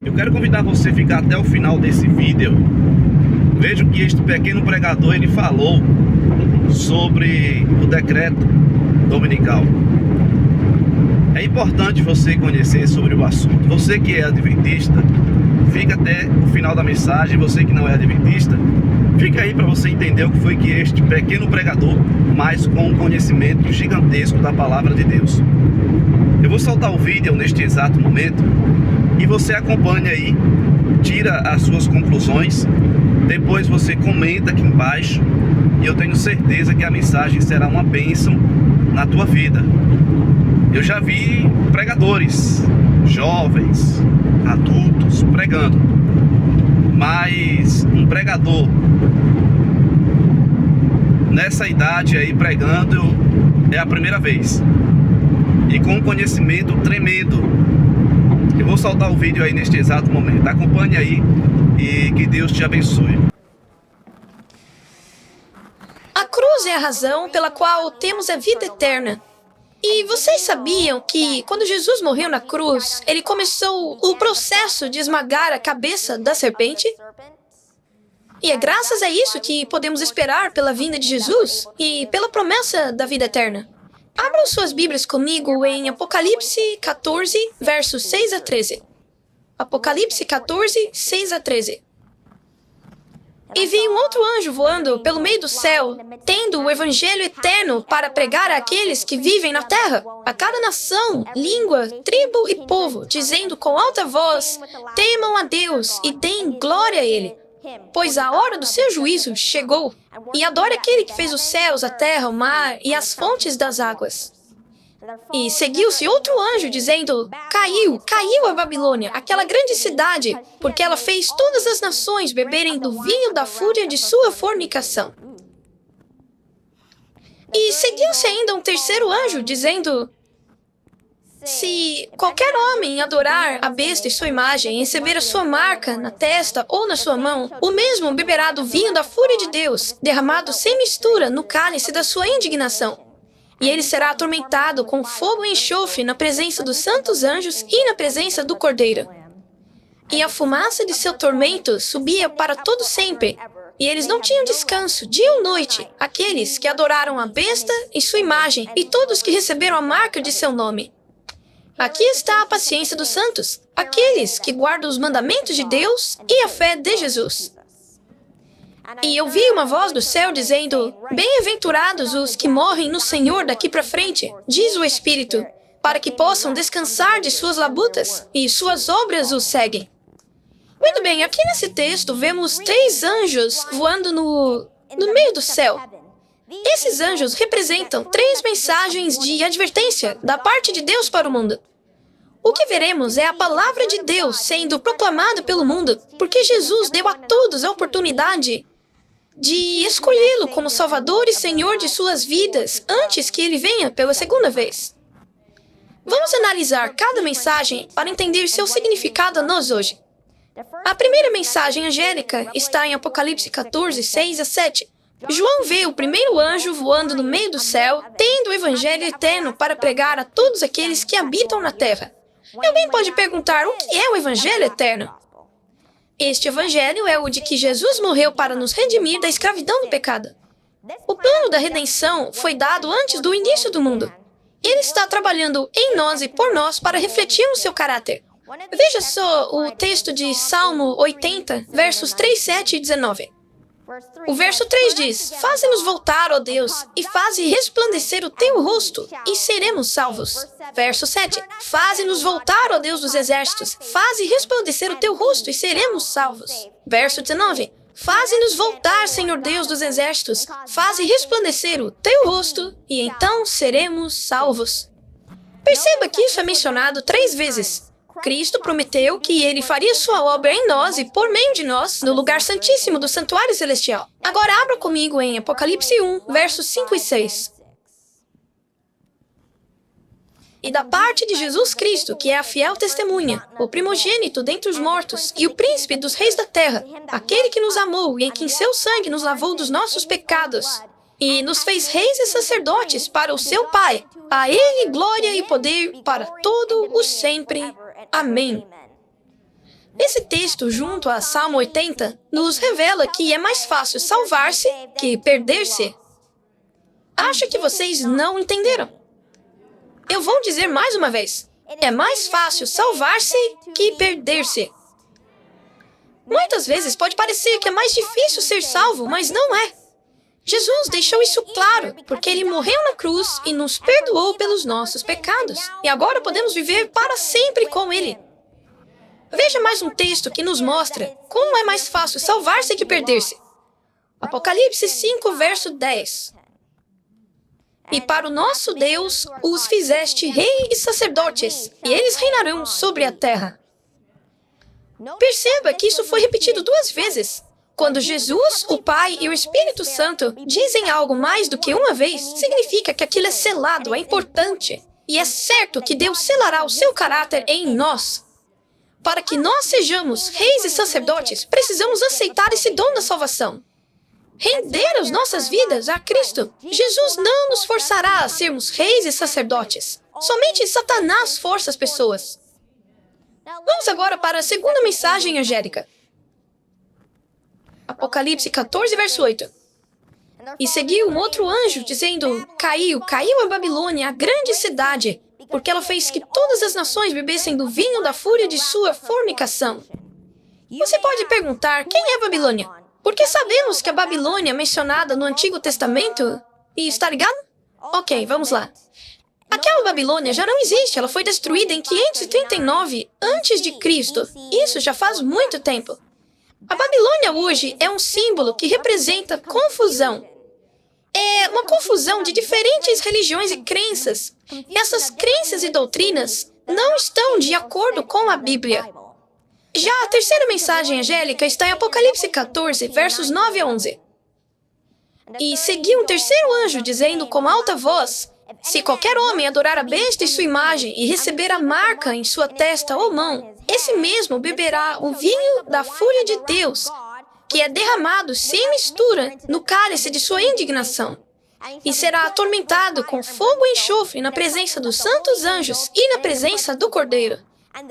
Eu quero convidar você a ficar até o final desse vídeo. Veja o que este pequeno pregador ele falou sobre o decreto dominical. É importante você conhecer sobre o assunto. Você que é adventista, fica até o final da mensagem. Você que não é adventista, fica aí para você entender o que foi que este pequeno pregador, mas com um conhecimento gigantesco da palavra de Deus. Eu vou soltar o vídeo neste exato momento e você acompanha aí, tira as suas conclusões, depois você comenta aqui embaixo e eu tenho certeza que a mensagem será uma bênção na tua vida. Eu já vi pregadores, jovens, adultos, pregando, mas um pregador nessa idade aí pregando é a primeira vez e com um conhecimento tremendo. Eu vou soltar o vídeo aí neste exato momento. Acompanhe aí e que Deus te abençoe. A cruz é a razão pela qual temos a vida eterna. E vocês sabiam que quando Jesus morreu na cruz, ele começou o processo de esmagar a cabeça da serpente? E é graças a isso que podemos esperar pela vinda de Jesus e pela promessa da vida eterna. Abram suas Bíblias comigo em Apocalipse 14, versos 6 a 13. Apocalipse 14, 6 a 13. E vi um outro anjo voando pelo meio do céu, tendo o evangelho eterno para pregar àqueles que vivem na terra, a cada nação, língua, tribo e povo, dizendo com alta voz: temam a Deus e deem glória a Ele, pois a hora do seu juízo chegou, e adore aquele que fez os céus, a terra, o mar e as fontes das águas. E seguiu-se outro anjo, dizendo: caiu a Babilônia, aquela grande cidade, porque ela fez todas as nações beberem do vinho da fúria de sua fornicação. E seguiu-se ainda um terceiro anjo, dizendo: se qualquer homem adorar a besta e sua imagem, e receber a sua marca na testa ou na sua mão, o mesmo beberá do vinho da fúria de Deus, derramado sem mistura no cálice da sua indignação. E ele será atormentado com fogo e enxofre na presença dos santos anjos e na presença do Cordeiro. E a fumaça de seu tormento subia para todo sempre, e eles não tinham descanso, dia ou noite, aqueles que adoraram a besta e sua imagem, e todos que receberam a marca de seu nome. Aqui está a paciência dos santos, aqueles que guardam os mandamentos de Deus e a fé de Jesus. E eu vi uma voz do céu dizendo: bem-aventurados os que morrem no Senhor daqui para frente, diz o Espírito, para que possam descansar de suas labutas, e suas obras os seguem. Muito bem, aqui nesse texto vemos 3 anjos voando no meio do céu. Esses anjos representam 3 mensagens de advertência da parte de Deus para o mundo. O que veremos é a palavra de Deus sendo proclamada pelo mundo, porque Jesus deu a todos a oportunidade de escolhê-lo como Salvador e Senhor de suas vidas antes que ele venha pela segunda vez. Vamos analisar cada mensagem para entender seu significado a nós hoje. A primeira mensagem angélica está em Apocalipse 14, 6 a 7. João vê o primeiro anjo voando no meio do céu, tendo o evangelho eterno para pregar a todos aqueles que habitam na terra. Alguém pode perguntar: o que é o evangelho eterno? Este evangelho é o de que Jesus morreu para nos redimir da escravidão do pecado. O plano da redenção foi dado antes do início do mundo. Ele está trabalhando em nós e por nós para refletir o seu caráter. Veja só o texto de Salmo 80, versos 3, 7 e 19. O verso 3 diz: faze-nos voltar, ó Deus, e faze resplandecer o teu rosto, e seremos salvos. Verso 7. Faze-nos voltar, ó Deus dos exércitos, faze resplandecer o teu rosto, e seremos salvos. Verso 19. Faze-nos voltar, Senhor Deus dos exércitos, faze resplandecer o teu rosto, e então seremos salvos. Perceba que isso é mencionado 3 vezes. Cristo prometeu que ele faria sua obra em nós e por meio de nós, no lugar santíssimo do santuário celestial. Agora abra comigo em Apocalipse 1, versos 5 e 6. E da parte de Jesus Cristo, que é a fiel testemunha, o primogênito dentre os mortos e o príncipe dos reis da terra, aquele que nos amou e em quem seu sangue nos lavou dos nossos pecados, e nos fez reis e sacerdotes para o seu Pai. A Ele glória e poder para todo o sempre. Amém. Esse texto, junto a Salmo 80, nos revela que é mais fácil salvar-se que perder-se. Acho que vocês não entenderam. Eu vou dizer mais uma vez. É mais fácil salvar-se que perder-se. Muitas vezes pode parecer que é mais difícil ser salvo, mas não é. Jesus deixou isso claro, porque Ele morreu na cruz e nos perdoou pelos nossos pecados. E agora podemos viver para sempre com Ele. Veja mais um texto que nos mostra como é mais fácil salvar-se que perder-se. Apocalipse 5, verso 10. E para o nosso Deus os fizeste rei e sacerdotes, e eles reinarão sobre a terra. Perceba que isso foi repetido 2 vezes. Quando Jesus, o Pai e o Espírito Santo dizem algo mais do que uma vez, significa que aquilo é selado, é importante. E é certo que Deus selará o seu caráter em nós. Para que nós sejamos reis e sacerdotes, precisamos aceitar esse dom da salvação. Render as nossas vidas a Cristo. Jesus não nos forçará a sermos reis e sacerdotes. Somente Satanás força as pessoas. Vamos agora para a segunda mensagem angélica. Apocalipse 14, verso 8. E seguiu um outro anjo, dizendo: Caiu a Babilônia, a grande cidade, porque ela fez que todas as nações bebessem do vinho da fúria de sua fornicação. Você pode perguntar, quem é Babilônia? Porque sabemos que a Babilônia é mencionada no Antigo Testamento. E está ligado? Ok, vamos lá. Aquela Babilônia já não existe, ela foi destruída em 539 a.C. Isso já faz muito tempo. A Babilônia hoje é um símbolo que representa confusão. É uma confusão de diferentes religiões e crenças. E essas crenças e doutrinas não estão de acordo com a Bíblia. Já a terceira mensagem angélica está em Apocalipse 14, versos 9 a 11. E seguiu um terceiro anjo, dizendo com alta voz: Se qualquer homem adorar a besta e sua imagem e receber a marca em sua testa ou mão, esse mesmo beberá o vinho da fúria de Deus, que é derramado sem mistura no cálice de sua indignação, e será atormentado com fogo e enxofre na presença dos santos anjos e na presença do Cordeiro.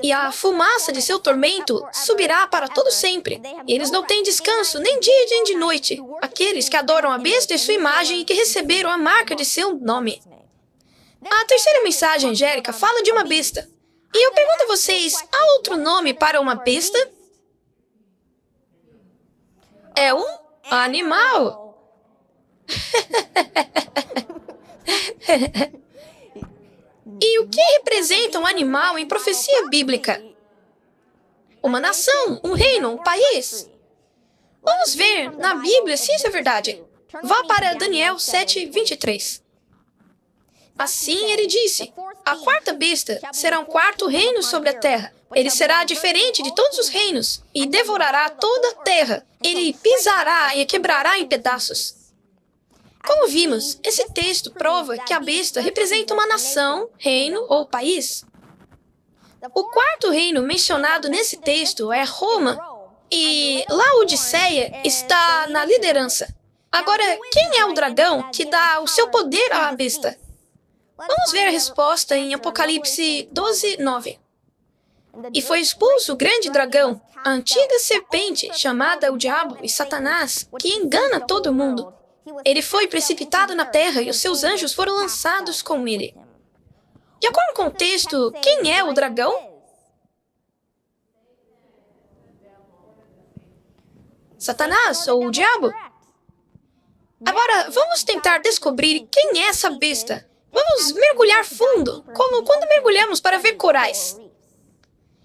E a fumaça de seu tormento subirá para todo sempre. E eles não têm descanso nem dia nem de noite, aqueles que adoram a besta e sua imagem e que receberam a marca de seu nome. A terceira mensagem angélica fala de uma besta. E eu pergunto a vocês, há outro nome para uma besta? É um animal. E o que representa um animal em profecia bíblica? Uma nação, um reino, um país. Vamos ver na Bíblia se isso é verdade. Vá para Daniel 7, 23. Assim ele disse: A quarta besta será um quarto reino sobre a terra. Ele será diferente de todos os reinos e devorará toda a terra. Ele pisará e quebrará em pedaços. Como vimos, esse texto prova que a besta representa uma nação, reino ou país. O quarto reino mencionado nesse texto é Roma, e Laodiceia está na liderança. Agora, quem é o dragão que dá o seu poder à besta? Vamos ver a resposta em Apocalipse 12, 9. E foi expulso o grande dragão, a antiga serpente, chamada o Diabo e Satanás, que engana todo mundo. Ele foi precipitado na terra e os seus anjos foram lançados com ele. De acordo com o texto, quem é o dragão? Satanás ou o Diabo? Agora, vamos tentar descobrir quem é essa besta. Vamos mergulhar fundo, como quando mergulhamos para ver corais.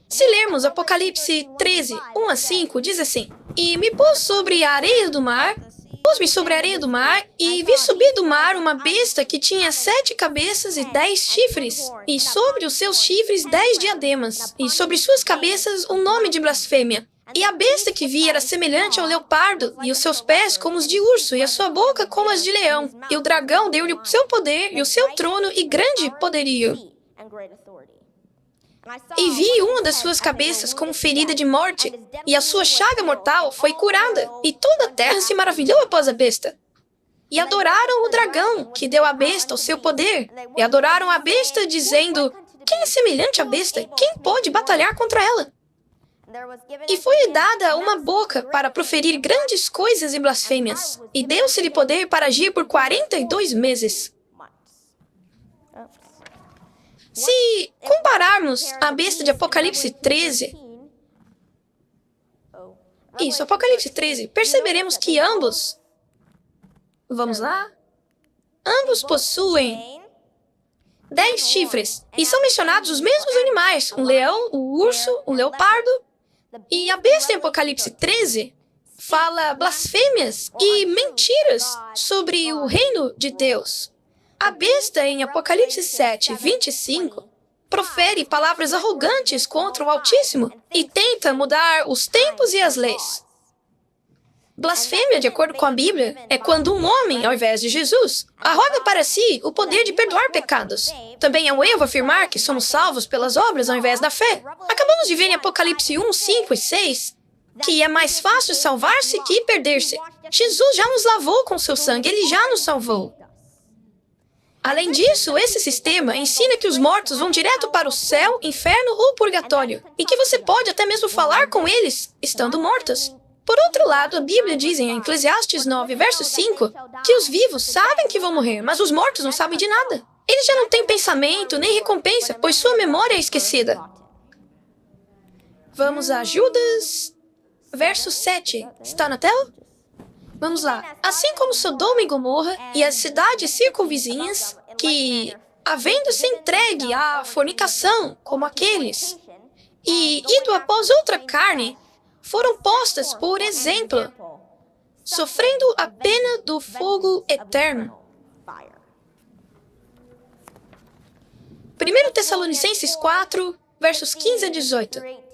Se lermos Apocalipse 13, 1 a 5, diz assim: E me pôs sobre a areia do mar, pôs-me sobre a areia do mar, e vi subir do mar uma besta que tinha 7 cabeças e 10 chifres, e sobre os seus chifres 10 diademas, e sobre suas cabeças um nome de blasfêmia. E a besta que vi era semelhante ao leopardo, e os seus pés como os de urso, e a sua boca como as de leão. E o dragão deu-lhe o seu poder, e o seu trono, e grande poderio. E vi uma das suas cabeças como ferida de morte, e a sua chaga mortal foi curada, e toda a terra se maravilhou após a besta. E adoraram o dragão, que deu à besta o seu poder, e adoraram a besta, dizendo: Quem é semelhante à besta? Quem pode batalhar contra ela? E foi-lhe dada uma boca para proferir grandes coisas e blasfêmias, e deu-se-lhe poder para agir por 42 meses. Se compararmos a besta de Apocalipse 13, Apocalipse 13, perceberemos que ambos, vamos lá, ambos possuem 10 chifres, e são mencionados os mesmos animais, um leão, o urso, o leopardo, e a besta em Apocalipse 13 fala blasfêmias e mentiras sobre o reino de Deus. A besta em Apocalipse 7, 25, profere palavras arrogantes contra o Altíssimo e tenta mudar os tempos e as leis. Blasfêmia, de acordo com a Bíblia, é quando um homem, ao invés de Jesus, arroga para si o poder de perdoar pecados. Também é um erro afirmar que somos salvos pelas obras ao invés da fé. Acabamos de ver em Apocalipse 1, 5 e 6 que é mais fácil salvar-se que perder-se. Jesus já nos lavou com seu sangue, ele já nos salvou. Além disso, esse sistema ensina que os mortos vão direto para o céu, inferno ou purgatório, e que você pode até mesmo falar com eles, estando mortos. Por outro lado, a Bíblia diz em Eclesiastes 9, verso 5, que os vivos sabem que vão morrer, mas os mortos não sabem de nada. Eles já não têm pensamento nem recompensa, pois sua memória é esquecida. Vamos a Judas, verso 7. Está na tela? Vamos lá. Assim como Sodoma e Gomorra e as cidades circunvizinhas, que, havendo-se entregue à fornicação, como aqueles, e ido após outra carne, foram postas por exemplo, sofrendo a pena do fogo eterno. 1 Tessalonicenses 4, versos 15 a 18.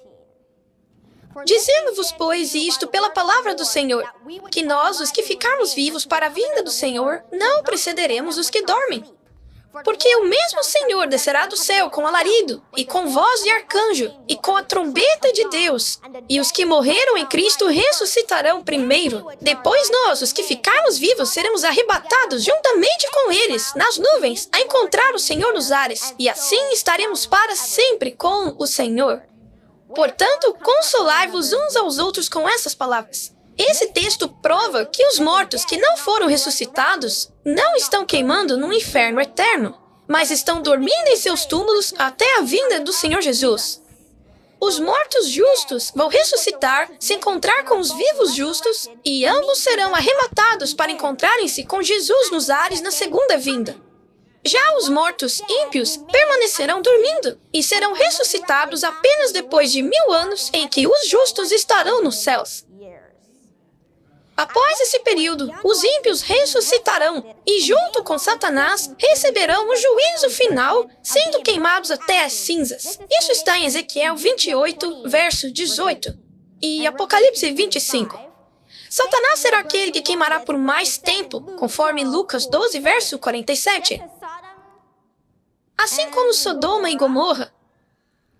Dizemos-vos, pois, isto pela palavra do Senhor, que nós, os que ficarmos vivos para a vinda do Senhor, não precederemos os que dormem. Porque o mesmo Senhor descerá do céu com alarido, e com voz de arcanjo, e com a trombeta de Deus. E os que morreram em Cristo ressuscitarão primeiro. Depois nós, os que ficarmos vivos, seremos arrebatados juntamente com eles, nas nuvens, a encontrar o Senhor nos ares. E assim estaremos para sempre com o Senhor. Portanto, consolai-vos uns aos outros com essas palavras. Esse texto prova que os mortos que não foram ressuscitados não estão queimando num inferno eterno, mas estão dormindo em seus túmulos até a vinda do Senhor Jesus. Os mortos justos vão ressuscitar, se encontrar com os vivos justos, e ambos serão arrebatados para encontrarem-se com Jesus nos ares na segunda vinda. Já os mortos ímpios permanecerão dormindo e serão ressuscitados apenas depois de 1000 anos em que os justos estarão nos céus. Após esse período, os ímpios ressuscitarão e, junto com Satanás, receberão o juízo final, sendo queimados até as cinzas. Isso está em Ezequiel 28, verso 18, e Apocalipse 25. Satanás será aquele que queimará por mais tempo, conforme Lucas 12, verso 47. Assim como Sodoma e Gomorra,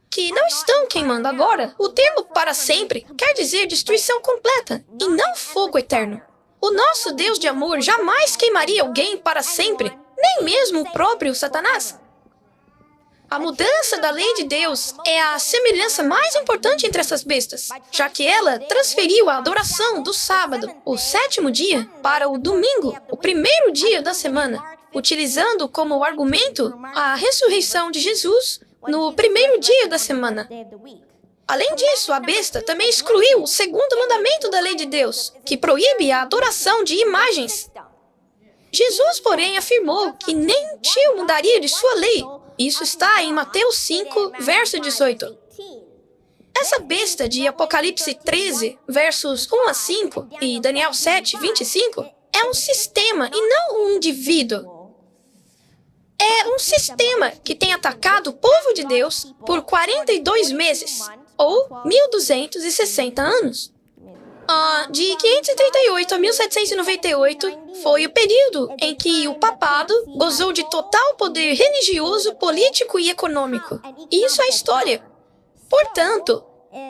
que não estão queimando agora, o termo para sempre quer dizer destruição completa e não fogo eterno. O nosso Deus de amor jamais queimaria alguém para sempre, nem mesmo o próprio Satanás. A mudança da lei de Deus é a semelhança mais importante entre essas bestas, já que ela transferiu a adoração do sábado, o 7º dia, para o domingo, o 1º dia da semana, utilizando como argumento a ressurreição de Jesus no 1º dia da semana. Além disso, a besta também excluiu o 2º mandamento da lei de Deus, que proíbe a adoração de imagens. Jesus, porém, afirmou que nem tio mudaria de sua lei. Isso está em Mateus 5, verso 18. Essa besta de Apocalipse 13, versos 1 a 5, e Daniel 7, 25, é um sistema e não um indivíduo. É um sistema que tem atacado o povo de Deus por 42 meses, ou 1260 anos. De 538 a 1798 foi o período em que o papado gozou de total poder religioso, político e econômico. E isso é história. Portanto,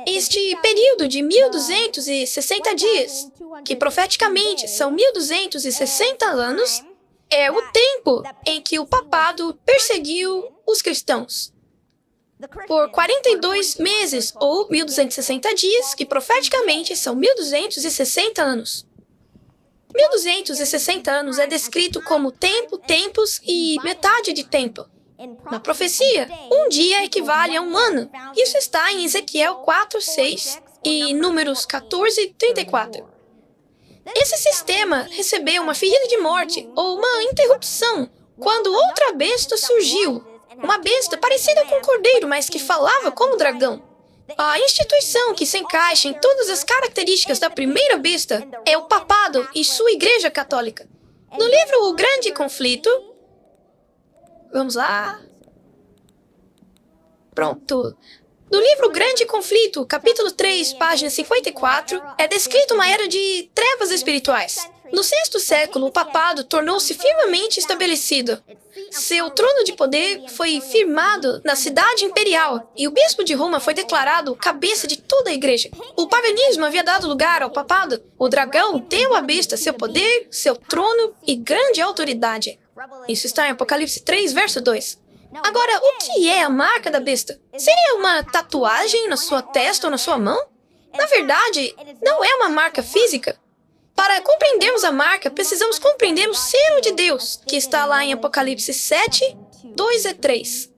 este período de 1260 dias, que profeticamente são 1260 anos, é o tempo em que o papado perseguiu os cristãos. por 42 meses, ou 1260 dias, que profeticamente são 1260 anos. 1260 anos é descrito como tempo, tempos e metade de tempo. Na profecia, um dia equivale a um ano. Isso está em Ezequiel 4:6 e Números 14:34. Esse sistema recebeu uma ferida de morte ou uma interrupção quando outra besta surgiu. Uma besta parecida com um cordeiro, mas que falava como dragão. A instituição que se encaixa em todas as características da primeira besta é o papado e sua igreja católica. No livro O Grande Conflito... Vamos lá. Pronto. No livro O Grande Conflito, capítulo 3, página 54, é descrita uma era de trevas espirituais. No 6º século, o papado tornou-se firmemente estabelecido. Seu trono de poder foi firmado na cidade imperial e o bispo de Roma foi declarado cabeça de toda a igreja. O paganismo havia dado lugar ao papado. O dragão deu à besta seu poder, seu trono e grande autoridade. Isso está em Apocalipse 3, verso 2. Agora, o que é a marca da besta? Seria uma tatuagem na sua testa ou na sua mão? Na verdade, não é uma marca física. Para compreendermos a marca, precisamos compreender o selo de Deus, que está lá em Apocalipse 7, 2 e 3.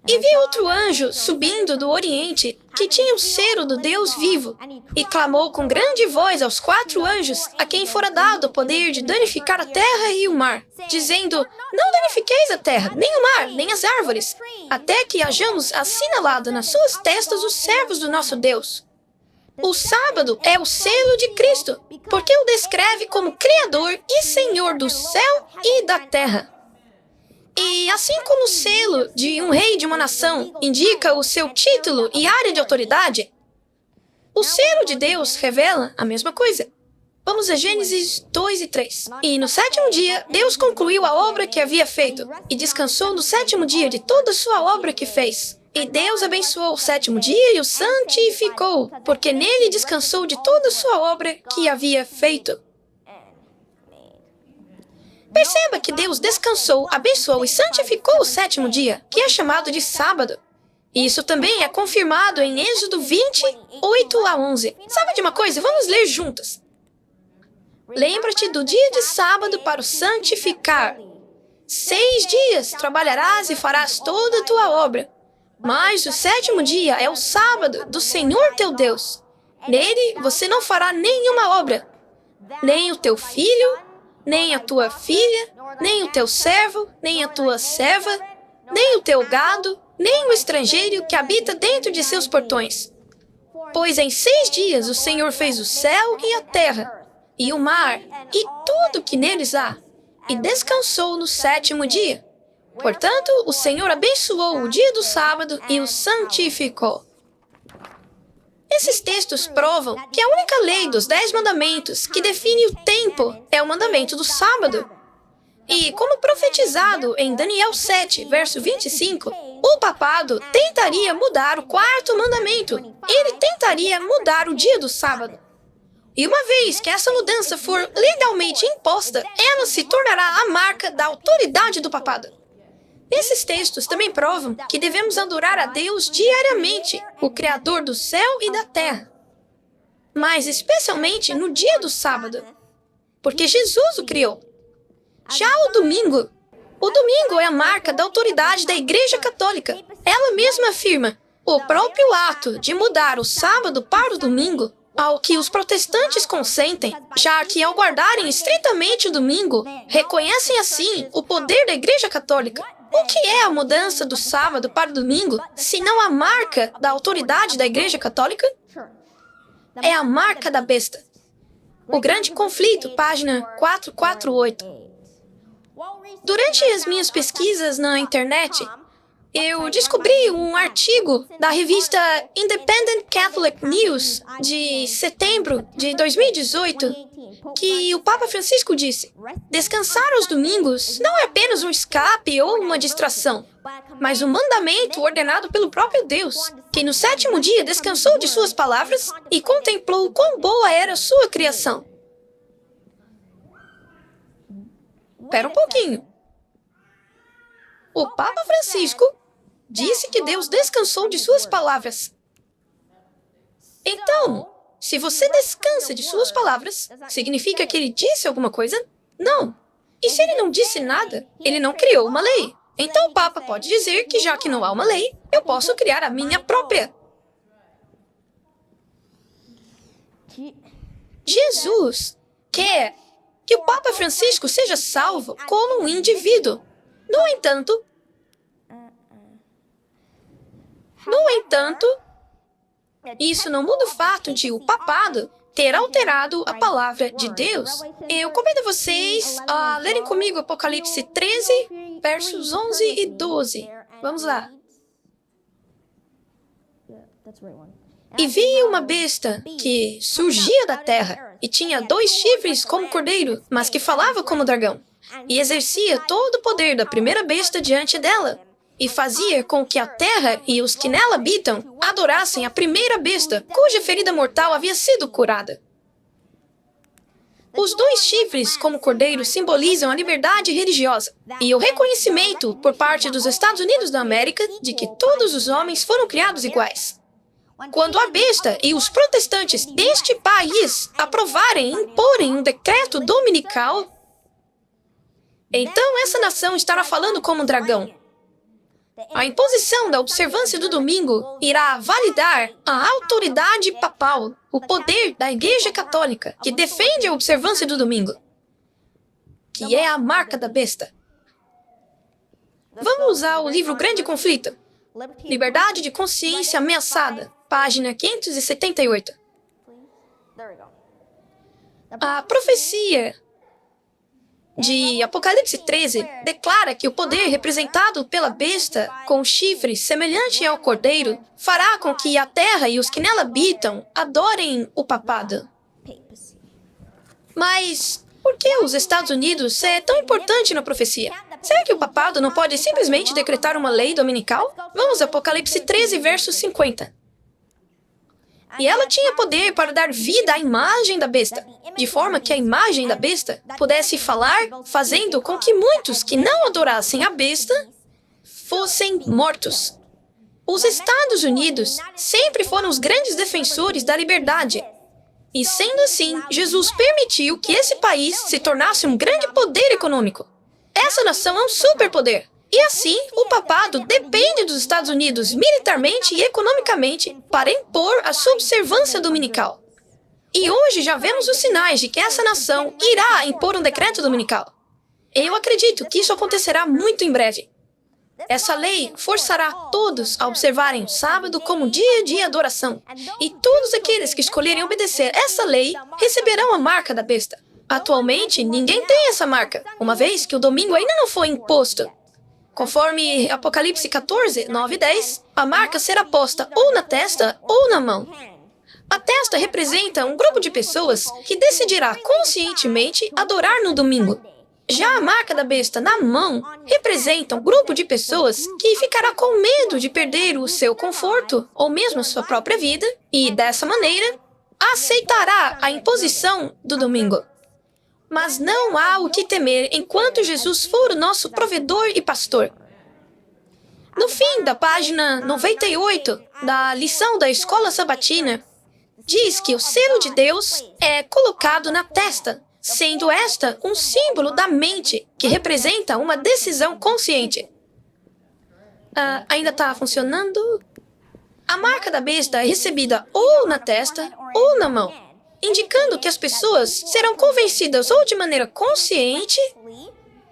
E vi outro anjo subindo do Oriente, que tinha o selo do Deus vivo, e clamou com grande voz aos 4 anjos, a quem fora dado o poder de danificar a terra e o mar, dizendo: não danifiqueis a terra, nem o mar, nem as árvores, até que hajamos assinalado nas suas testas os servos do nosso Deus. O sábado é o selo de Cristo, porque o descreve como Criador e Senhor do céu e da terra. E assim como o selo de um rei de uma nação indica o seu título e área de autoridade, o selo de Deus revela a mesma coisa. Vamos a Gênesis 2 e 3. E no 7º dia, Deus concluiu a obra que havia feito, e descansou no 7º dia de toda a sua obra que fez. E Deus abençoou o 7º dia e o santificou, porque nele descansou de toda a sua obra que havia feito. Perceba que Deus descansou, abençoou e santificou o 7º dia, que é chamado de sábado. E isso também é confirmado em Êxodo 20, 8 a 11. Sabe de uma coisa? Vamos ler juntas. Lembra-te do dia de sábado para o santificar. 6 dias trabalharás e farás toda a tua obra. Mas o 7º dia é o sábado do Senhor teu Deus. Nele você não fará nenhuma obra, nem o teu filho, nem a tua filha, nem o teu servo, nem a tua serva, nem o teu gado, nem o estrangeiro que habita dentro de seus portões. Pois em 6 dias o Senhor fez o céu e a terra, e o mar, e tudo que neles há, e descansou no 7º dia. Portanto, o Senhor abençoou o dia do sábado e o santificou. Esses textos provam que a única lei dos 10 mandamentos que define o tempo é o mandamento do sábado. E, como profetizado em Daniel 7, verso 25, o papado tentaria mudar o 4º mandamento. Ele tentaria mudar o dia do sábado. E uma vez que essa mudança for legalmente imposta, ela se tornará a marca da autoridade do papado. Esses textos também provam que devemos adorar a Deus diariamente, o Criador do céu e da terra. Mas especialmente no dia do sábado, porque Jesus o criou. Já o domingo é a marca da autoridade da Igreja Católica. Ela mesma afirma o próprio ato de mudar o sábado para o domingo, ao que os protestantes consentem, já que ao guardarem estritamente o domingo, reconhecem assim o poder da Igreja Católica. O que é a mudança do sábado para o domingo, se não a marca da autoridade da Igreja Católica? É a marca da besta. O Grande Conflito, página 448. Durante as minhas pesquisas na internet, eu descobri um artigo da revista Independent Catholic News de setembro de 2018 que o Papa Francisco disse: descansar aos domingos não é apenas um escape ou uma distração, mas um mandamento ordenado pelo próprio Deus, que no 7º dia descansou de suas palavras e contemplou quão boa era sua criação. Espera um pouquinho. O Papa Francisco disse que Deus descansou de suas palavras. Então, se você descansa de suas palavras, significa que ele disse alguma coisa? Não. E se ele não disse nada, ele não criou uma lei. Então o Papa pode dizer que já que não há uma lei, eu posso criar a minha própria. Jesus quer que o Papa Francisco seja salvo como um indivíduo. No entanto, isso não muda o fato de o papado ter alterado a palavra de Deus. Eu convido a vocês a lerem comigo Apocalipse 13, versos 11 e 12. Vamos lá. E vi uma besta que surgia da terra, e tinha 2 chifres como cordeiro, mas que falava como dragão, e exercia todo o poder da primeira besta diante dela, e fazia com que a terra e os que nela habitam adorassem a primeira besta, cuja ferida mortal havia sido curada. Os 2 chifres, como cordeiro, simbolizam a liberdade religiosa e o reconhecimento por parte dos Estados Unidos da América de que todos os homens foram criados iguais. Quando a besta e os protestantes deste país aprovarem e imporem um decreto dominical, então essa nação estará falando como um dragão. A imposição da observância do domingo irá validar a autoridade papal, o poder da Igreja Católica, que defende a observância do domingo, que é a marca da besta. Vamos usar o livro Grande Conflito. Liberdade de consciência ameaçada, página 578. A profecia de Apocalipse 13 declara que o poder representado pela besta, com chifres semelhante ao cordeiro, fará com que a terra e os que nela habitam adorem o papado. Mas por que os Estados Unidos é tão importante na profecia? Será que o papado não pode simplesmente decretar uma lei dominical? Vamos a Apocalipse 13, verso 50. E ela tinha poder para dar vida à imagem da besta, de forma que a imagem da besta pudesse falar, fazendo com que muitos que não adorassem a besta fossem mortos. Os Estados Unidos sempre foram os grandes defensores da liberdade. E sendo assim, Jesus permitiu que esse país se tornasse um grande poder econômico. Essa nação é um superpoder. E assim, o papado depende dos Estados Unidos militarmente e economicamente para impor a subservância dominical. E hoje já vemos os sinais de que essa nação irá impor um decreto dominical. Eu acredito que isso acontecerá muito em breve. Essa lei forçará todos a observarem o sábado como dia de adoração. E todos aqueles que escolherem obedecer essa lei receberão a marca da besta. Atualmente, ninguém tem essa marca, uma vez que o domingo ainda não foi imposto. Conforme Apocalipse 14, 9 e 10, a marca será posta ou na testa ou na mão. A testa representa um grupo de pessoas que decidirá conscientemente adorar no domingo. Já a marca da besta na mão representa um grupo de pessoas que ficará com medo de perder o seu conforto ou mesmo a sua própria vida e, dessa maneira, aceitará a imposição do domingo. Mas não há o que temer enquanto Jesus for o nosso provedor e pastor. No fim da página 98 da lição da Escola Sabatina, diz que o selo de Deus é colocado na testa, sendo esta um símbolo da mente que representa uma decisão consciente. Ainda está funcionando? A marca da besta é recebida ou na testa ou na mão, indicando que as pessoas serão convencidas ou de maneira consciente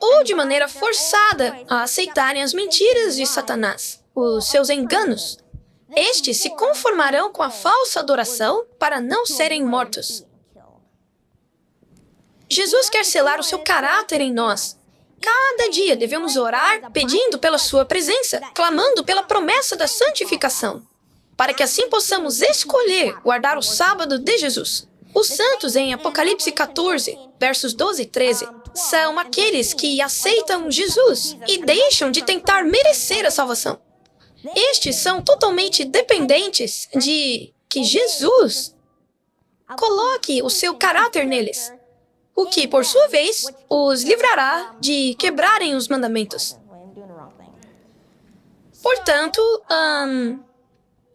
ou de maneira forçada a aceitarem as mentiras de Satanás, os seus enganos. Estes se conformarão com a falsa adoração para não serem mortos. Jesus quer selar o seu caráter em nós. Cada dia devemos orar pedindo pela sua presença, clamando pela promessa da santificação, para que assim possamos escolher guardar o sábado de Jesus. Os santos em Apocalipse 14, versos 12 e 13, são aqueles que aceitam Jesus e deixam de tentar merecer a salvação. Estes são totalmente dependentes de que Jesus coloque o seu caráter neles, o que, por sua vez, os livrará de quebrarem os mandamentos. Portanto,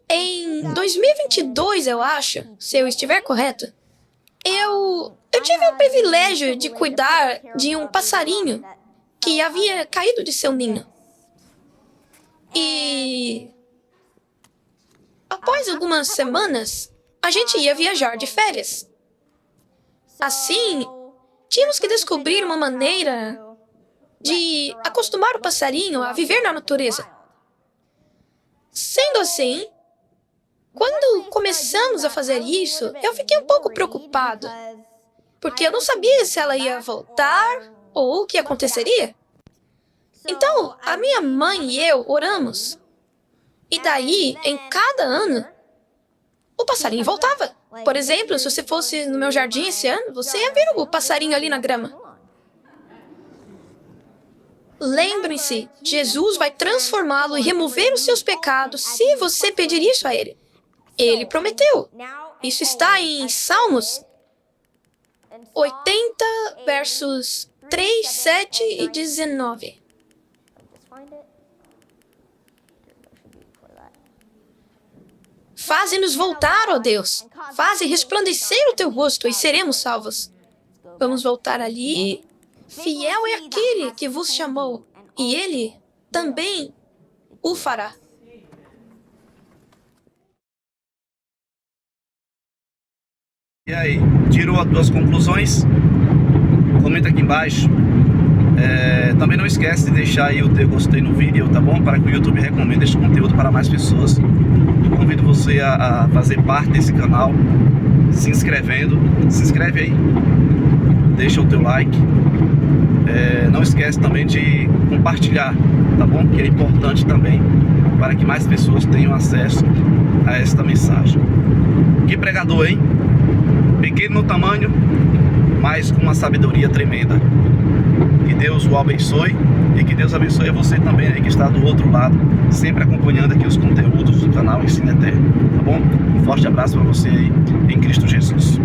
em 2022, eu acho, se eu estiver correto, eu tive o privilégio de cuidar de um passarinho que havia caído de seu ninho. E após algumas semanas, a gente ia viajar de férias. Assim, tínhamos que descobrir uma maneira de acostumar o passarinho a viver na natureza. Sendo assim, quando começamos a fazer isso, eu fiquei um pouco preocupado, porque eu não sabia se ela ia voltar ou o que aconteceria. Então, a minha mãe e eu oramos. E daí, em cada ano, o passarinho voltava. Por exemplo, se você fosse no meu jardim esse ano, você ia ver o passarinho ali na grama. Lembre-se, Jesus vai transformá-lo e remover os seus pecados se você pedir isso a Ele. Ele prometeu. Isso está em Salmos 80, versos 3, 7 e 19. Faze-nos voltar, ó Deus. Faze resplandecer o teu rosto e seremos salvos. Vamos voltar ali. Fiel é aquele que vos chamou, e Ele também o fará. E aí, tirou as tuas conclusões? Comenta aqui embaixo. Também não esquece de deixar aí o teu gostei no vídeo, tá bom? Para que o YouTube recomende este conteúdo para mais pessoas. Convido você a fazer parte desse canal, se inscrevendo. Se inscreve aí, deixa o teu like. Não esquece também de compartilhar, tá bom? Que é importante também para que mais pessoas tenham acesso a esta mensagem. Que pregador, hein? Pequeno no tamanho, mas com uma sabedoria tremenda. Que Deus o abençoe e que Deus abençoe a você também aí que está do outro lado, sempre acompanhando aqui os conteúdos do canal Ensino Eterno, tá bom? Um forte abraço para você aí, em Cristo Jesus.